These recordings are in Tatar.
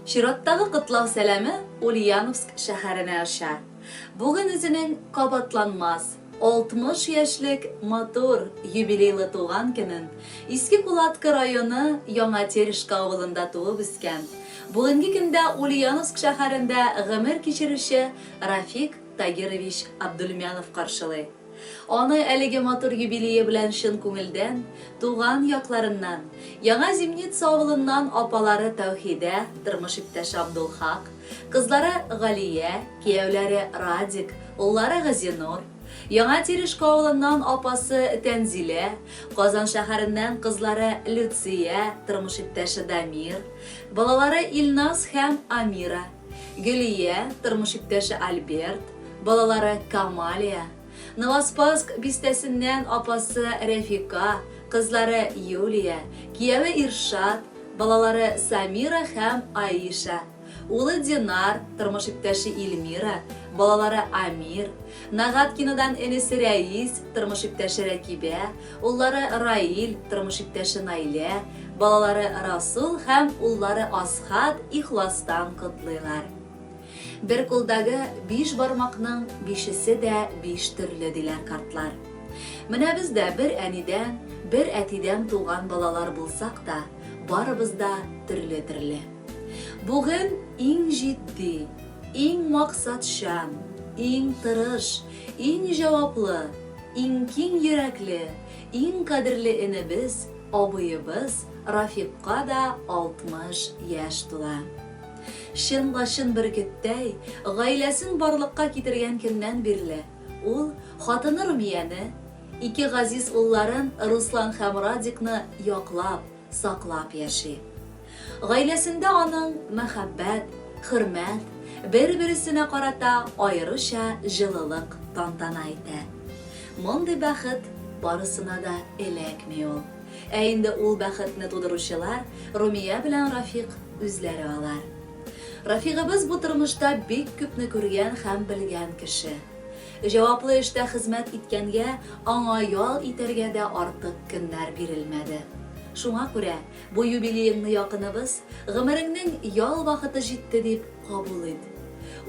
Чираттагы кытлау сәләме Ульяновск шәһәренә аша. Бүген үзенең кабатланмас 60 яшьлек матур юбилейлы туган көнен Иске Кулатка районы Яңа Терешка авылында туып үскән. Бүгенге көндә Ульяновск шәһәрендә гомер кичерүче Рафик Тагирович Абдульмянов каршылый. Аны әлеге матур юбилее белән шын күңелдән, туган якларыннан, Яңа Зимница авылыннан апалары Тәүхидә, тормыш иптәше Абдулхак, кызлары Галия, кияүләре Радик, уллары Газинур, Яңа Терешка авылыннан апасы Тәнзилә, Казан шәһәреннән кызлары Люция, тормыш иптәше Дамир, балалары Илназ һәм Амира, Гөлия, тормыш иптәше Альберт, балалары Камалия, Новоспасск бистәсеннән апасы Рәфика, кызлары Юлия, кияве Иршат, балалары Самира һәм Аиша, улы Динар, тормыш иптәше Илмира, балалары Амир, Нагаткинадан энесе Рәис, тормыш иптәше Рәкибә, уллары Раил, тормыш иптәше Наилә, балалары Расул һәм уллары Асхат ихластан котлыйлар. Бер кулдагы 5 бармакның 5-се дә 5 төрле диләр картлар. Менә бездә бер әнидән, бер әтидән туган балалар булсак та, барыбыз да төрле. Бүген иң җитди, иң максатчан, иң тырыш, иң җаваплы, иң киң йөрәкле, иң кадерле энебез, абыебыз Рафикка да 60 яшь тула. Шын бер көттәй, гаиләсен барлыкка китергән көннән бирле, ул хатыны Румияне, 2 газиз улларын Руслан һәм Радикны яклап, саклап яши. Гаиләсендә аның мәхәббәт, хөрмәт, бер-берсенә карата аеруча җылылык тантана итә. Мондый бәхет барысына да эләкми ул. Ә инде ул бәхетне тудыручылар Румия белән Рафик үзләре алар. Рафигыбыз бу тормышта бик күпне күргән һәм белгән кеше. Җаваплы эштә хезмәт иткәнгә, аңа ял итәргә дә артык көннәр бирелмәде. Шуңа күрә бу юбилейны якыныбыз гомеренең ял вакыты җитте дип кабул ит.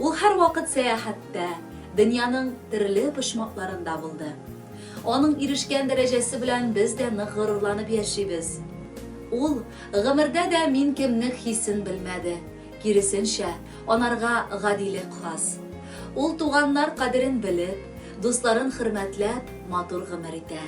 Ул һәр вакыт сәяхәттә, дөньяның төрле почмакларында булды. Аның ирешкән дәрәҗәсе белән без дә нык горурланып яшибез. Ул гомердә дә мин кемнең хисен белмәде. Киресенчә, анарга гадилек хас. Ул туганнар кадерен белеп, дусларын хөрмәтләп, матур гомер итә.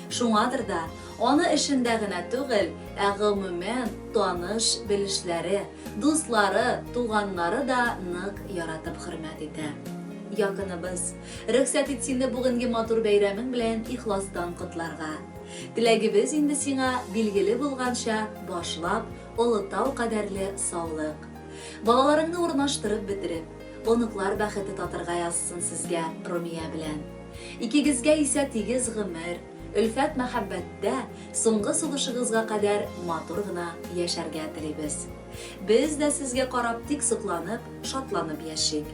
Шуңадыр да, аны эшендә генә түгел, ә гомумән таныш белешләре, дуслары, туганнары да нык яратып хөрмәт итә. Якыныбыз, рөхсәт ит сине бүгенге матур бәйрәмең белән ихластан котларга. Теләгебез инде сиңа билгеле булганча башлап, Олытау кадәрле саулык. Балаларыңны урнаштырып бетереп, оныклар бәхете татырга язсын сезгә Румия белән. Икегезгә исә тигез гомер, өлфәт мәхәббәттә соңгы сулышыгызга кадәр матур гына яшәргә телибез. Без дә сезгә карап тик сокланып, шатланып яшик.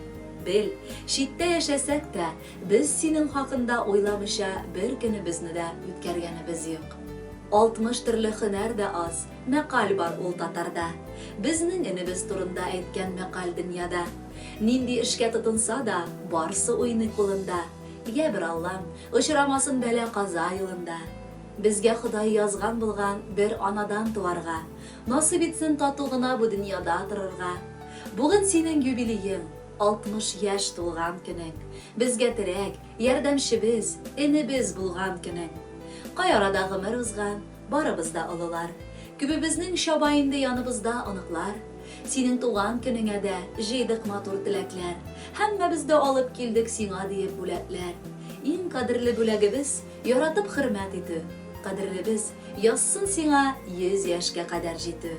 Бел, читтә яшәсәк тә, без синең хакында уйламыйча бер көнебезне дә үткәргәнебез юк. 60 төрле һөнәр дә аз, мәкаль бар ул татарда. Безнең энебез турында әйткән мәкаль дөньяда. Нинди эшкә тотынса да, барсы уйный кулында. Я бер Аллам, очрамасын бәла каза юлында. Безгә Ходай язган булган бер анадан туарга, насыйп итсен тату гына бу дөньяда торырга. Бүген синең юбилеең, 60 яшь тулган көнең. Безгә терәк, ярдәмчебез, энебез булган көнең. Кай арада гомер узган, барыбыз да олылар. Күбебезнең чаба инде яныбызда оныклар. Синең туган көнеңә дә җыйдык матур теләкләр. Һәммәбез дә алып килдек сиңа диеп бүләкләр. Иң кадерле бүләгебез яратып хөрмәт итү. Кадерлебез язсын сиңа 100 яшькә кадәр җитү.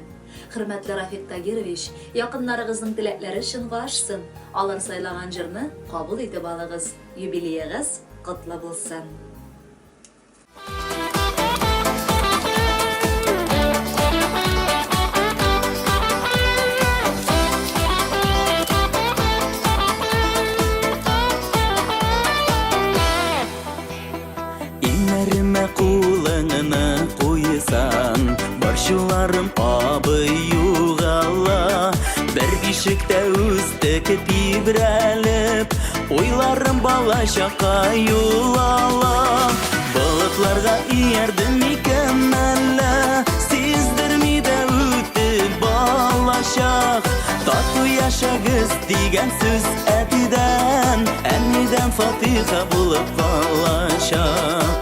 Хөрмәтле Рафик Тагирович, якыннарыгызның теләкләре чынга ашсын. Алар сайлаган җырны кабул итеп алыгыз. Юбилеегыз котлы булсын. Кулыңны куйсан, барчыларым абый югала, бер тибрәлеп, уйларым бала чакка юлала. Болытларга иярдем микән әллә, сиздерми дә үтеп балачак. Тату яшагыз дигән сүз әтидән, әнидән фатиха булып калачак.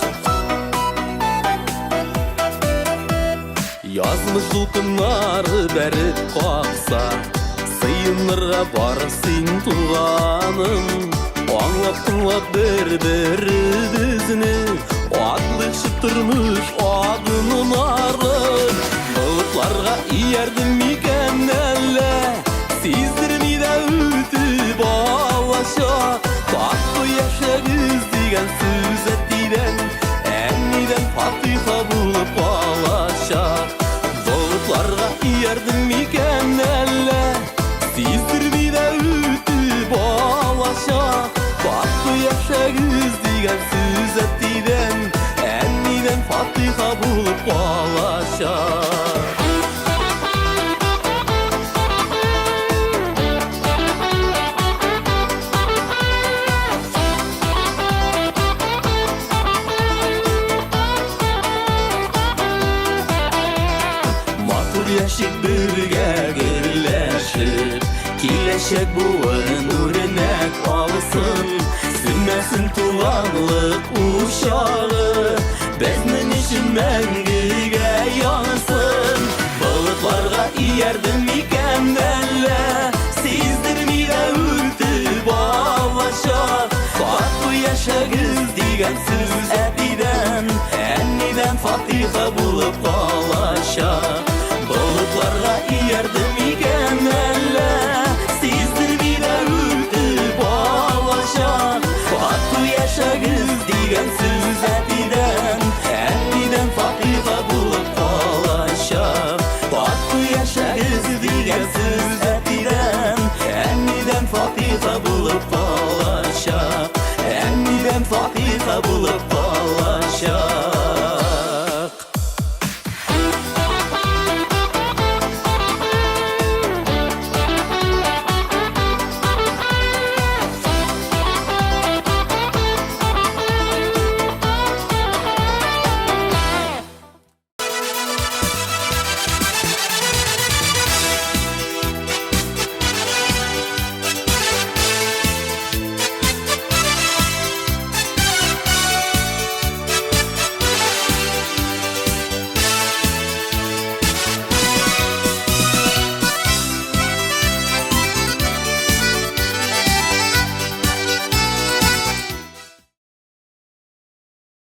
Язмыш дулкыннары бәреп какса, сыйынырга барсың туганым. Аңлап-тыңлап бер-беребезне, атлыкчы тормыш агынын арып. Болытларга иярдем микән әллә, сиздерми дә үтеп алачак. Тату яшәгез дигән сүз әтидән, әнидән фатиха булып калачак. Болытларга иярдем микән әллә, сиздерми дә үтеп алачак. Тату яшәгез дигән сүз әтидән, әнидән фатиха булып калачак. Яшик бергә гөрләшеп, киләчәк буын үрнәк алсын. Сүнмәсен туганлык учагы, безнең өчен мәңгегә янысын. Болытларга иярдем микән әллә, сиздерми дә үтеп алачак. Тату яшәгез дигән сүз әтидән, әнидән фатиха булып калачак. Болытларга иярдем микән әллә, сиздерми дә үтеп алачак. Тату яшәгез дигән сүз әтидән, әнидән фатиха булып калачак. Тату яшәгез дигән сүз әтидән, әнидән фатиха булып калачак. Әнидән фатиха булып